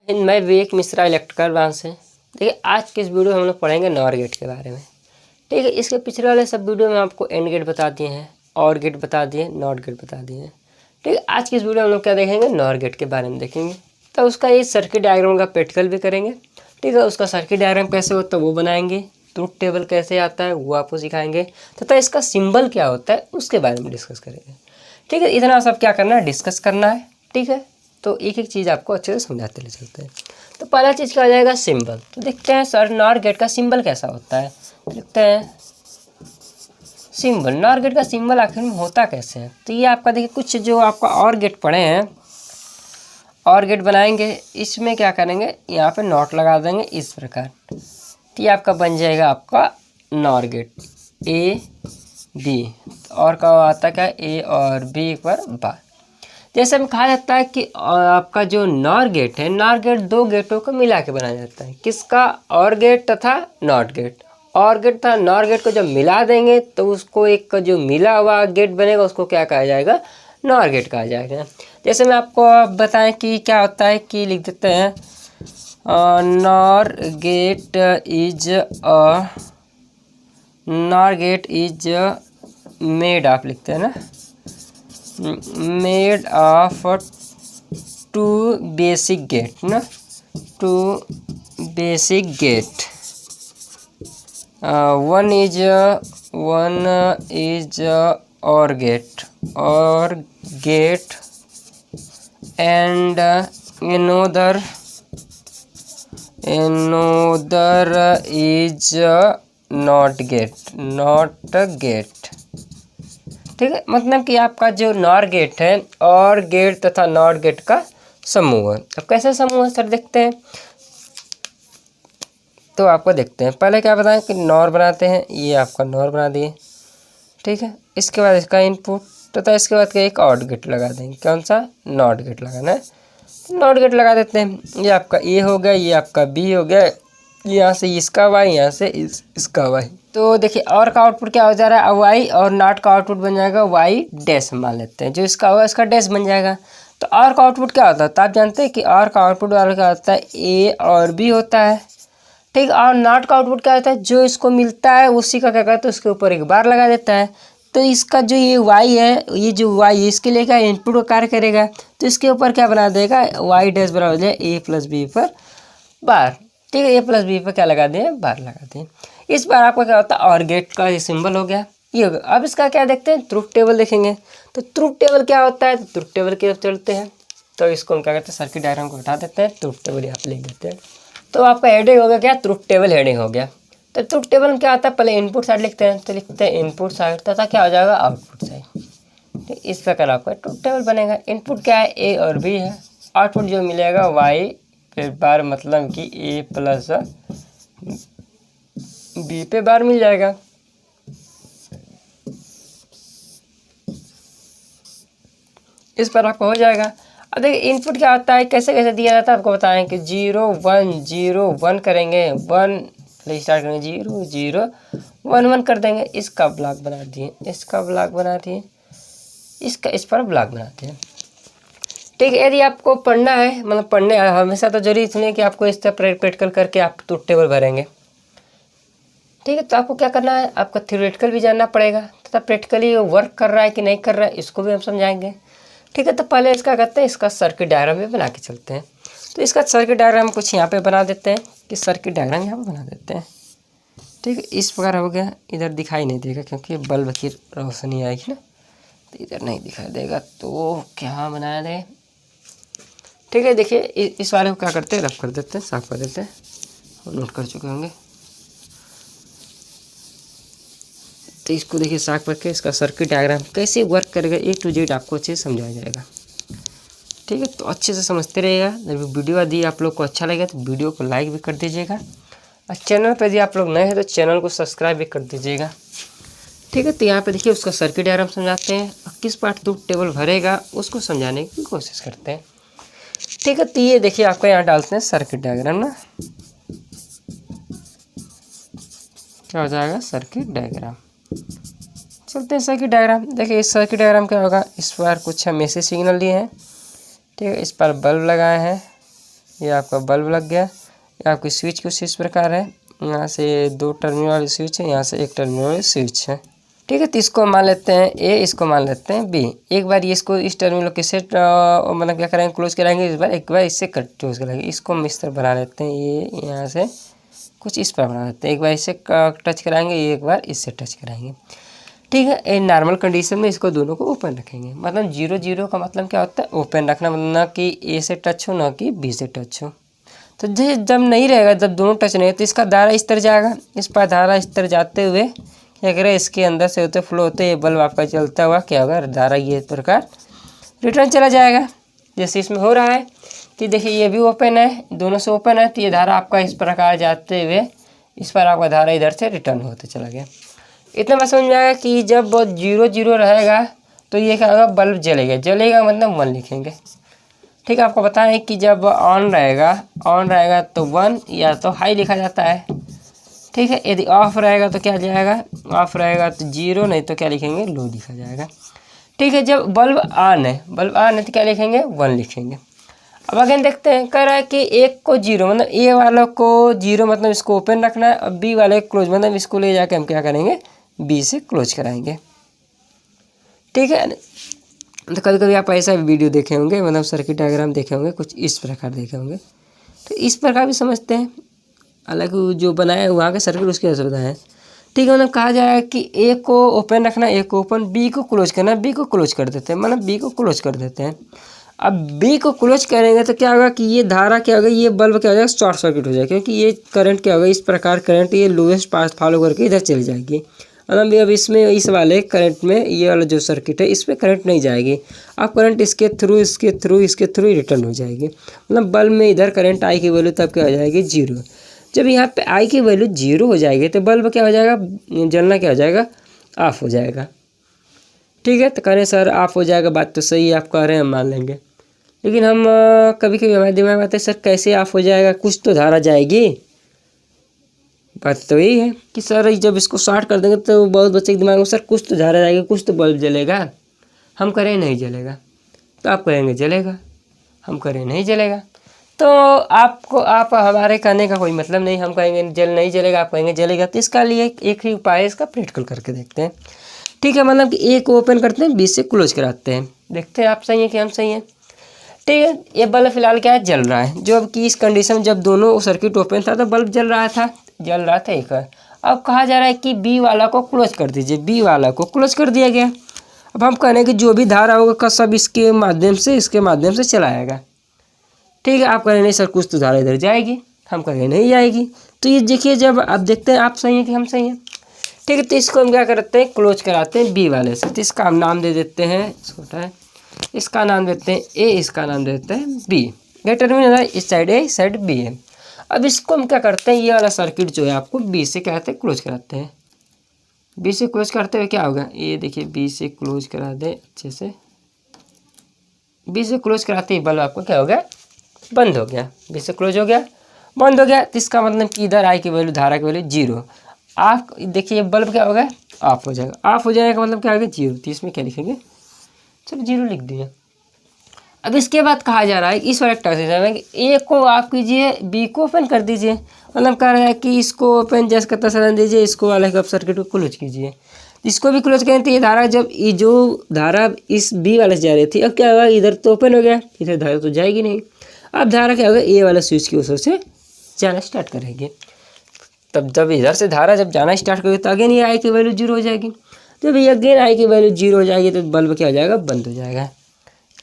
मैं विवेक Mishra electrical branch से। देखिए आज के इस वीडियो में हम लोग पढ़ेंगे नॉर गेट के बारे में। ठीक है, इसके पिछले वाले सब वीडियो में आपको एंड गेट बता दिए हैं, और गेट बता दिए, नॉट गेट बता दिए हैं। ठीक है, आज की इस वीडियो में हम लोग क्या देखेंगे, नॉर गेट के बारे में देखेंगे। तो उसका ये सर्किट डायग्राम का प्रैक्टिकल भी करेंगे। ठीक है, उसका सर्किट डायग्राम कैसे होता है वो बनाएंगे, ट्रुथ टेबल कैसे आता है वो आपको सिखाएंगे, तथा इसका सिंबल क्या होता है उसके बारे में डिस्कस करेंगे। ठीक है, इतना सब क्या करना है, डिस्कस करना है। ठीक है, तो एक एक चीज़ आपको अच्छे से समझाते ले चलते हैं। तो पहला चीज़ क्या हो जाएगा, सिंबल। तो देखते हैं सर नॉर गेट का सिंबल कैसा होता है। देखते हैं सिंबल, नॉर गेट का सिंबल आखिर में होता कैसे है। तो ये आपका देखिए कुछ जो आपका और गेट पड़े हैं, और गेट बनाएंगे, इसमें क्या करेंगे, यहाँ पे नॉट लगा देंगे इस प्रकार। तो ये आपका बन जाएगा आपका नॉर गेट ए बी। और का आता क्या, ए और बी पर बार। जैसे में कहा जाता है कि आपका जो नॉर गेट है, नॉर गेट दो गेटों को मिला के बनाया जाता है। किसका, और गेट तथा नॉट गेट। और गेट तथा नॉर गेट को जब मिला देंगे तो उसको एक जो मिला हुआ गेट बनेगा उसको क्या कहा जाएगा, नॉर गेट कहा जाएगा। जैसे मैं आपको बताएं कि क्या होता है, कि लिख देते हैं NOR gate is made of, लिखते हैं ना, made of two basic gate ना, two basic gate. One is OR gate and another is not gate. ठीक है, मतलब कि आपका जो नॉर गेट है, और गेट तथा नॉट गेट का समूह है। अब कैसे समूह है सर, देखते हैं। तो आपको देखते हैं, पहले क्या बताएं कि नॉर बनाते हैं, ये आपका नॉर बना दिए। ठीक है, इसके बाद इसका इनपुट तथा इसके बाद का एक आउट गेट लगा देंगे। कौन सा, नॉट गेट लगाना है, नॉट गेट लगा देते हैं। ये आपका ए हो गया, ये आपका बी हो गया, यहाँ से इसका वाई, यहाँ से इसका वाई। तो देखिए और का आउटपुट क्या हो जा रहा है, वाई, और नॉट का आउटपुट बन जाएगा वाई डैश मान लेते हैं। जो इसका होगा इसका डैश बन जाएगा। तो और का आउटपुट क्या होता है, तो आप जानते हैं कि और का आउटपुट वाला क्या होता है, ए और बी होता है। ठीक, और नॉट का आउटपुट क्या होता है, जो इसको मिलता है उसी का क्या करता है, उसके ऊपर एक बार लगा देता है। तो इसका जो ये वाई है, ये जो वाई है इसके लिए क्या इनपुट का कार्य करेगा, तो इसके ऊपर क्या बना देगा, वाई डैश बराबर हो जाए ए प्लस बी पर बार। ठीक है, ए प्लस बी पर क्या लगा दें, बार लगा दें। इस बार आपका क्या होता है, और गेट का ये सिंबल हो गया, ये हो गया। अब इसका क्या देखते हैं, ट्रुथ टेबल देखेंगे। तो ट्रुथ टेबल क्या होता है, तो ट्रुथ टेबल की तरफ चलते हैं। तो इसको हम क्या करते हैं, सर्किट डायग्राम को हटा देते हैं, ट्रुथ टेबल यहाँ पे लिख देते हैं। तो आपका हेडिंग हो गया क्या, ट्रुथ टेबल हेडिंग हो गया। तो ट्रुथ टेबल में क्या आता है, पहले इनपुट साइड लिखते हैं। तो लिखते हैं इनपुट साइड तथा क्या हो जाएगा, आउटपुट साइड। तो इस प्रकार आपका ट्रुथ टेबल बनेगा। इनपुट क्या है, ए और बी है। आउटपुट जो मिलेगा वाई पे बार, मतलब कि ए प्लस बी पे बार मिल जाएगा। इस पर आपको हो जाएगा। अब देखिए इनपुट क्या होता है, कैसे कैसे दिया जाता है आपको बताएं कि 0 1 0 1 करेंगे, 1 स्टार्ट करेंगे, 0 0 1 1 कर देंगे। इसका ब्लॉक बना दिए, इसका ब्लॉक बना दिए, इसका इस पर ब्लॉक बनाते हैं। ठीक है, यदि आपको पढ़ना है, मतलब पढ़ने हमेशा तो जरूरी सुनिए कि आपको इस तरह प्रैक्टिकल करके आप ट्रुथ टेबल भरेंगे। ठीक है, तो आपको क्या करना है, आपको थ्योरेटिकल भी जानना पड़ेगा तथा प्रैक्टिकली वर्क कर रहा है कि नहीं कर रहा है इसको भी हम समझाएंगे। ठीक है, तो पहले इसका करते हैं, इसका सर्किट डायग्राम भी बना के चलते हैं। तो इसका सर्किट डायग्राम कुछ यहाँ पे बना देते हैं, कि सर्किट डायग्राम यहाँ पे बना देते हैं। ठीक है, इस प्रकार हो गया। इधर दिखाई नहीं देगा क्योंकि बल्ब की रोशनी आएगी ना, तो इधर नहीं दिखाई देगा। तो क्या बनाया जाए, ठीक है, देखिए इस वाले को क्या करते हैं, रफ कर देते हैं, साफ कर देते हैं, और नोट कर चुके होंगे। तो इसको देखिए साफ करके इसका सर्किट डायग्राम कैसे वर्क करेगा ए टू जेड आपको अच्छे से समझाया जाएगा। ठीक है, तो अच्छे से समझते रहिएगा। जब वीडियो यदि आप लोग को अच्छा लगे तो वीडियो को लाइक भी कर दीजिएगा, और चैनल पर यदि आप लोग नए हैं तो चैनल को सब्सक्राइब भी कर दीजिएगा। ठीक है, तो यहाँ पे देखिए उसका सर्किट डायग्राम समझाते हैं, और किस पार्ट ट्रुथ टेबल भरेगा उसको समझाने की कोशिश करते हैं। ठीक है, तो ये देखिए आपको यहाँ डालते हैं सर्किट डायग्राम ना, क्या हो जाएगा, सर्किट डायग्राम। चलते हैं सर्किट डायग्राम। देखिए इस सर्किट डायग्राम क्या होगा, इस पर कुछ हम ऐसे सिग्नल दिए हैं। ठीक है, इस पर बल्ब लगाए हैं, ये आपका बल्ब लग गया। ये आपकी स्विच कुछ इस प्रकार है, यहाँ से 2 टर्मिनल वाली स्विच है, यहाँ से 1 टर्मिनल वाली स्विच है। ठीक है, तो इसको मान लेते हैं ए, इसको मान लेते हैं बी। एक बार ये इसको इस टर्मिनल के सेट मतलब क्या करेंगे, क्लोज कराएंगे। इस बार एक बार इससे कट क्लोज कराएंगे। इसको हम इस तरह बना लेते हैं, ये यहाँ से कुछ इस पर बना लेते हैं। एक बार इससे टच कराएंगे, ये एक बार इससे टच कराएंगे। ठीक है, ए नॉर्मल कंडीशन में इसको दोनों को ओपन रखेंगे। मतलब 0 0 का मतलब क्या होता है, ओपन रखना, मतलब ना कि ए से टच हो ना कि बी से टच हो। तो जब नहीं रहेगा, जब दोनों टच नहीं है, तो इसका धारा इस तरह जाएगा। इस पर धारा इस तरह जाते हुए क्या करें, इसके अंदर से होते फ्लो होते, ये बल्ब आपका चलता हुआ क्या होगा, धारा ये प्रकार रिटर्न चला जाएगा। जैसे इसमें हो रहा है कि देखिए ये भी ओपन है, दोनों से ओपन है, तो ये धारा आपका इस प्रकार जाते हुए इस पर आपका धारा इधर से रिटर्न होते चला गया। इतना बात समझ में आएगा कि जब 0 0 रहेगा तो ये क्या होगा, बल्ब जलेगा। जलेगा मतलब 1 लिखेंगे। ठीक है, आपको बताएं कि जब ऑन रहेगा तो 1 या तो हाई लिखा जाता है। ठीक है, यदि ऑफ रहेगा तो क्या जाएगा, ऑफ रहेगा तो 0, नहीं तो क्या लिखेंगे, लो लिखा जाएगा। ठीक है, जब बल्ब ऑन है तो क्या लिखेंगे, 1 लिखेंगे। अब अगेन देखते हैं, कह रहा है कि एक को 0 मतलब ए वाला को 0 मतलब इसको ओपन रखना है, और बी वाले को क्लोज मतलब इसको ले जाके हम क्या करेंगे, बी से क्लोज कराएंगे। ठीक है, तो कभी कभी आप ऐसा वीडियो देखे होंगे, मतलब सर्किट डायग्राम देखे होंगे, कुछ इस प्रकार देखे होंगे। तो इस प्रकार भी समझते हैं, हालांकि जो बनाया है वहाँ के सर्किट उसकी असुविधा है। ठीक है, मतलब कहा जाए कि ए को ओपन रखना, ए को ओपन, बी को क्लोज करना, बी को क्लोज कर देते हैं, मतलब बी को क्लोज कर देते हैं। अब बी को क्लोज करेंगे तो क्या होगा कि ये धारा क्या होगा, ये बल्ब क्या हो जाएगा, शॉर्ट सर्किट हो जाएगा, क्योंकि ये करंट क्या होगा, इस प्रकार करंट ये लोएस्ट पाथ फॉलो करके इधर चली जाएगी। मतलब अब इसमें इस वाले करंट में ये वाला जो सर्किट है, इस पर करंट नहीं जाएगी। अब करंट इसके थ्रू रिटर्न हो जाएगी। मतलब बल्ब में इधर करंट आई की वैल्यू तब क्या हो जाएगी, 0। जब यहाँ पे आई की वैल्यू 0 हो जाएगी तो बल्ब क्या हो जाएगा, जलना क्या हो जाएगा, ऑफ हो जाएगा। ठीक है, तो कह रहे सर ऑफ हो जाएगा, बात तो सही है, आप कह रहे हैं, हम मान लेंगे। लेकिन हम कभी कभी हमारे दिमाग में आते हैं, सर कैसे ऑफ हो जाएगा, कुछ तो धारा जाएगी। बात तो यही है कि सर जब इसको शॉर्ट कर देंगे तो बहुत बच्चे के दिमाग में, सर कुछ तो धारा जाएगी, कुछ तो बल्ब जलेगा। हम करें नहीं जलेगा, तो आप कहेंगे जलेगा, हम करें नहीं जलेगा। तो आप हमारे कहने का कोई मतलब नहीं। हम कहेंगे नहीं जलेगा, आप कहेंगे जलेगा। तो इसका लिए एक ही उपाय है, इसका प्रैक्टिकल करके देखते हैं। ठीक है, मतलब कि ए को ओपन करते हैं, बी से क्लोज कराते हैं, देखते हैं आप सही है कि हम सही हैं। ठीक है, ये बल्ब फिलहाल क्या है, जल रहा है। जो अब की इस कंडीशन में जब दोनों सर्किट ओपन था तो बल्ब जल रहा था एक। अब कहा जा रहा है कि बी वाला को क्लोज कर दीजिए, बी वाला को क्लोज कर दिया गया। अब हम कह रहे हैं कि जो भी धारा होगा सब इसके माध्यम से चलाएगा। ठीक है, आप कह रहे नहीं सर कुछ तो धारा इधर जाएगी, हम कह रहे नहीं जाएगी। तो ये देखिए, जब आप देखते हैं आप सही हैं कि हम सही हैं। ठीक है, तो इसको हम क्या करते हैं, क्लोज कराते हैं बी वाले से। तो इसका हम नाम दे देते हैं, छोटा है, इसका नाम देते हैं ए, इसका नाम देते हैं बी। ये टर्मिनल है, इस साइड ए, इस साइड बी है। अब इसको हम क्या करते हैं, ये वाला सर्किट जो है आपको बी से क्या कहते हैं, क्लोज कराते हैं। बी से क्लोज करते हुए क्या होगा, ये देखिए बी से क्लोज करा दे अच्छे से। बी से क्लोज कराते ही बल्ब आपको क्या हो गया, बंद हो गया। बी से क्लोज हो गया, बंद हो गया। तो इसका मतलब कि इधर आई की वैल्यू, धारा की वैल्यू 0। आप देखिए बल्ब क्या होगा, ऑफ हो जाएगा। ऑफ हो जाने का मतलब क्या होगा, 0। तो इसमें क्या लिखेंगे, चलो 0 लिख दिया। अब इसके बाद कहा जा रहा है इस वाले ट्रांजिस्टर में ए को आप कीजिए, बी को ओपन कर दीजिए। मतलब कह रहा है कि इसको ओपन जैसे करता सर दीजिए, इसको वाले आप सर्किट को क्लोज कीजिए। इसको भी क्लोज करें तो ये धारा, जब ये जो धारा इस बी वाले से जा रही थी, अब क्या होगा, इधर तो ओपन हो गया, इधर धारा तो जाएगी नहीं। अब धारा क्या होगा, ए वाला स्विच की ओर से जाना स्टार्ट करेगी। तब जब इधर से धारा जब जाना स्टार्ट करेगी तो अगेन ये आई की वैल्यू 0 हो जाएगी। जब ये अगेन आई की वैल्यू 0 हो जाएगी तो बल्ब क्या हो जाएगा, बंद हो जाएगा।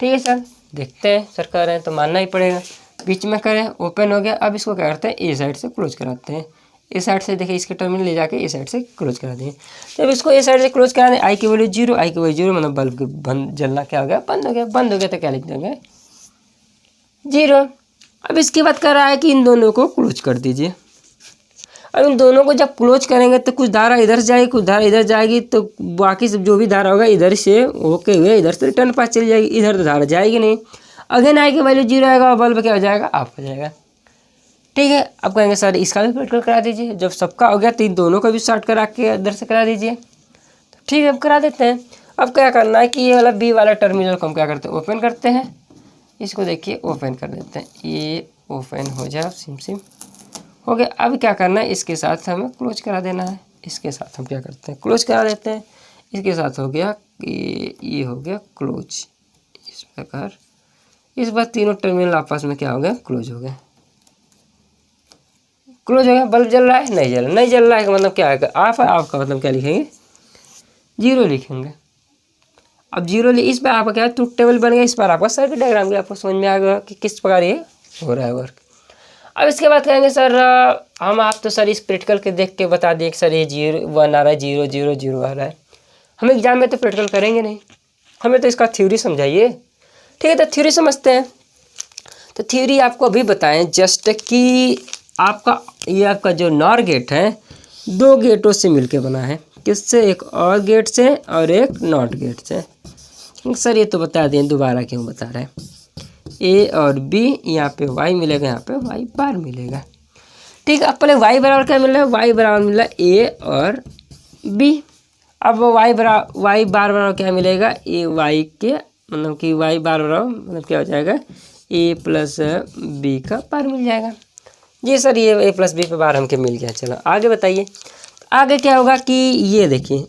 ठीक है सर, देखते हैं सर कह रहे हैं तो मानना ही पड़ेगा। बीच में करें, ओपन हो गया। अब इसको क्या करते हैं, ए साइड से क्लोज कराते हैं। ए साइड से देखिए इसके टर्मिनल ले जाके ए साइड से क्लोज करा दें। जब इसको ए साइड से क्लोज करा दें, आई की वैल्यू 0, आई की वैल्यू 0 मतलब बल्ब के बंद, जलना क्या हो गया, बंद हो गया। बंद हो गया तो क्या लिख देंगे, 0। अब इसके बाद कह रहा है कि इन दोनों को क्लोज कर दीजिए। अब इन दोनों को जब क्लोज करेंगे तो कुछ धारा इधर से जाएगी, कुछ धारा इधर जाएगी, तो बाकी सब जो भी धारा होगा इधर से होके हुए इधर से रिटर्न पास चली जाएगी। इधर तो धारा जाएगी नहीं। अगेन आई की वैल्यू 0 आएगा और बल्ब क्या हो जाएगा, ऑफ हो जाएगा। ठीक है, अब कहेंगे सर इसका भी प्रैक्टिकल करा दीजिए। जब सबका हो गया तो इन दोनों का भी शॉर्ट करा के इधर से करा दीजिए। तो ठीक है, अब करा देते हैं। अब क्या करना है कि ये वाला बी वाला टर्मिनल को हम क्या करते हैं, ओपन करते हैं। इसको देखिए ओपन कर देते हैं, ये ओपन हो जाए सिम सिम हो गया। अब क्या करना है, इसके साथ हमें क्लोज करा देना है। इसके साथ हम क्या करते हैं, क्लोज करा देते हैं। इसके साथ हो गया कि ये हो गया क्लोज। इस प्रकार इस बार तीनों टर्मिनल आपस में क्या हो गया, क्लोज हो गया। क्लोज हो गया। बल्ब जल रहा है, नहीं जल रहा, नहीं जल रहा है का मतलब क्या है, ऑफ है। ऑफ का मतलब क्या लिखेंगे, 0 लिखेंगे। अब 0 इस बार आपका क्या है, ट्रुथ टेबल बन गया। इस बार आपका सर्किट डायग्राम भी आपको समझ में आ गया कि किस प्रकार ये हो रहा है वर्क। अब इसके बाद कहेंगे सर हम आप तो सर इस प्रैक्टिकल के देख के बता दिए कि सर ये 0 1 आ रहा है, 0 0 0 आ रहा है। हम एग्जाम में तो प्रैक्टिकल करेंगे नहीं, हमें तो इसका थ्योरी समझाइए। ठीक है, तो थ्योरी समझते हैं। तो थ्योरी आपको अभी बताएं जस्ट कि आपका ये आपका जो नॉर गेट है 2 गेटों से मिलके बना है। किससे, एक और गेट से और एक नॉट गेट से। सर ये तो बता दें, दोबारा क्यों बता रहे हैं। ए और बी, यहाँ पे वाई मिलेगा, यहाँ पे वाई बार मिलेगा। ठीक है, अब पहले वाई बराबर क्या मिल रहा है, वाई बराबर मिल रहा है ए और बी। अब वाई बार बराबर क्या मिलेगा, ए वाई के मतलब कि वाई बार बराबर मतलब क्या हो जाएगा, ए प्लस बी का बार मिल जाएगा। जी सर ये ए प्लस बी पे बार हमके मिल गया। चलो आगे बताइए, आगे क्या होगा कि ये देखिए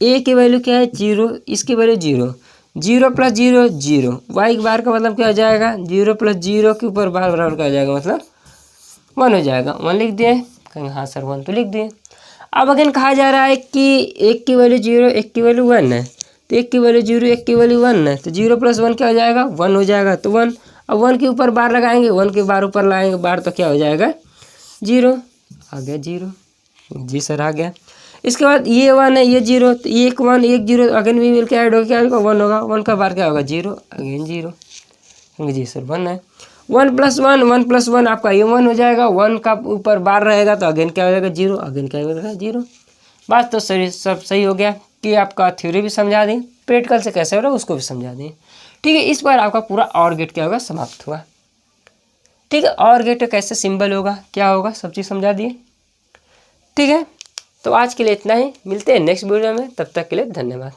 ए की वैल्यू क्या है 0, इसकी वैल्यू 0, 0 प्लस 0 0, वाई बार का मतलब क्या हो जाएगा, 0 प्लस 0 के ऊपर बार बराबर क्या हो जाएगा, मतलब 1 हो जाएगा। 1 लिख दिए, कहेंगे हाँ सर 1 तो लिख दिए। अब अगेन कहा जा रहा है कि एक की वैल्यू 0 एक की वैल्यू 1 है, तो एक की वैल्यू 0 एक की वैल्यू 1 है, तो 0 प्लस 1 क्या हो जाएगा, 1 हो जाएगा, तो 1। अब 1 के ऊपर बार लगाएंगे, 1 के बार ऊपर लगाएंगे बार, तो क्या हो जाएगा 0, आ गया 0। जी सर आ गया। इसके बाद ये 1 है, ये 0, तो एक 1 एक 0 अगेन भी मिलकर ऐड होगा, क्या होगा 1 होगा। 1 का बार क्या होगा 0, अगेन 0। जी सर 1 है। 1 प्लस 1 1 प्लस 1 आपका ये 1 हो जाएगा। 1 का ऊपर बार रहेगा तो अगेन क्या हो जाएगा 0, अगेन क्या हो जाएगा 0। बात तो सही, सब सही हो गया कि आपका थ्योरी भी समझा दें, प्रैक्टिकल से कैसे हो रहा है उसको भी समझा दें। ठीक है, इस बार आपका पूरा और गेट क्या होगा, समाप्त हुआ। ठीक है, और गेट कैसे सिंबल होगा, क्या होगा, सब चीज़ समझा दिए। ठीक है, तो आज के लिए इतना ही, मिलते हैं नेक्स्ट वीडियो में, तब तक के लिए धन्यवाद।